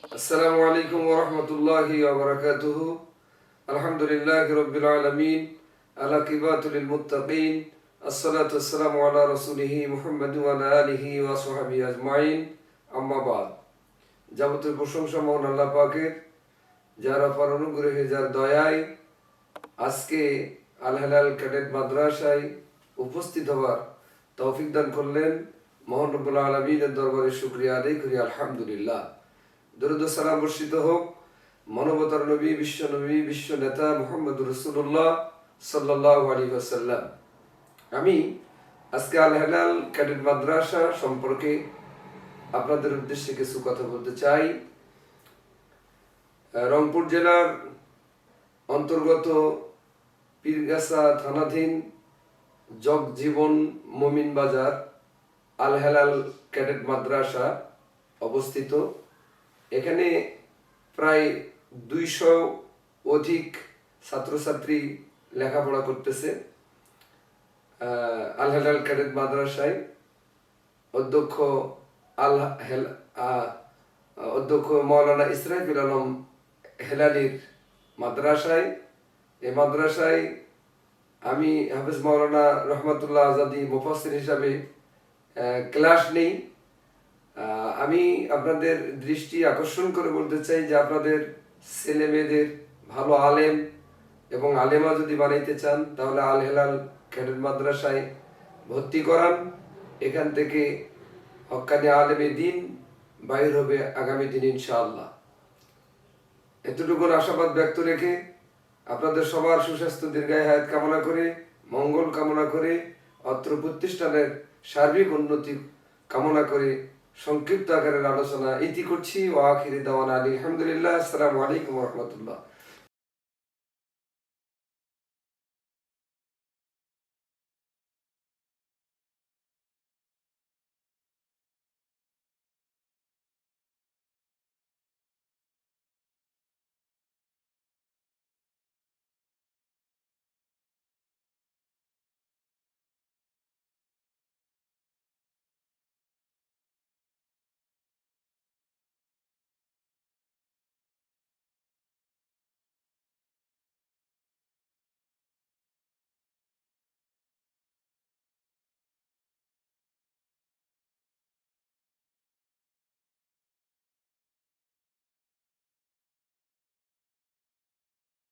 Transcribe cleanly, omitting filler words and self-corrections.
السلام عليكم ورحمة الله وبركاته. الحمد لله رب العالمين. العاقبة للمتقين. الصلاة والسلام على رسوله محمد وعلى آله وصحبه أجمعين. أما بعد. যাবতীয় প্রশংসা মহান আল্লাহ পাকের, যার অপার অনুগ্রহে, যার দয়ায় আজকে আল হেলাল ক্যাডেট মাদ্রাসায় উপস্থিত হওয়ার তৌফিক দান করলেন। মহান রব্বুল আলামিনের দরবারে শুকরিয়া আদায় করি আলহামদুলিল্লাহ। দরুদ ও সালাম বর্ষিত হোক মানবতার নবী, বিশ্ব নেতা মুহাম্মদুর রাসূলুল্লাহ সাল্লাল্লাহু আলাইহি ওয়াসাল্লাম। আমি আজকে আল হেলাল ক্যাডেট মাদ্রাসা সম্পর্কে আপনাদের উদ্দেশ্যে কিছু কথা বলতে চাই। রংপুর জেলার অন্তর্গত পীরগাছা থানাধীন জগজীবন মমিন বাজার আল হেলাল ক্যাডেট মাদ্রাসা অবস্থিত। এখানে প্রায় 200 অধিক ছাত্রছাত্রী লেখাপড়া করতেছে। আল হেলাল ক্যাডেট মাদ্রাসায় অধ্যক্ষ অধ্যক্ষ মৌলানা ইসরাফিল আলম হেলালির মাদ্রাসায়। এই মাদ্রাসায় আমি হাফেজ মৌলানা রহমতুল্লাহ আজাদি মুফাসসির হিসাবে ক্লাস নেই। আমি আপনাদের দৃষ্টি আকর্ষণ করে বলতে চাই যে আপনাদের ছেলে মেয়েদের ভালো আলেম এবং আলেমা যদি বানাইতে চান তাহলে আল হেলাল ক্যাডেট মাদ্রাসায় ভর্তি করান। এখান থেকে হক্কানি আলেমে দিন বাইর হবে আগামী দিন ইনশাআল্লাহ। এতটুকুন আশাবাদ ব্যক্ত রেখে আপনাদের সবার সুস্বাস্থ্য দীর্ঘায়ু হায়াত কামনা করে, মঙ্গল কামনা করে, অত্র প্রতিষ্ঠানের সার্বিক উন্নতি কামনা করে সংক্ষিপ্ত আকারের আলোচনা ইতি করছি। ওয়া আখিরি দাওয়ানা আলহামদুলিল্লাহ। আসসালামু আলাইকুম ওয়া রাহমাতুল্লাহ।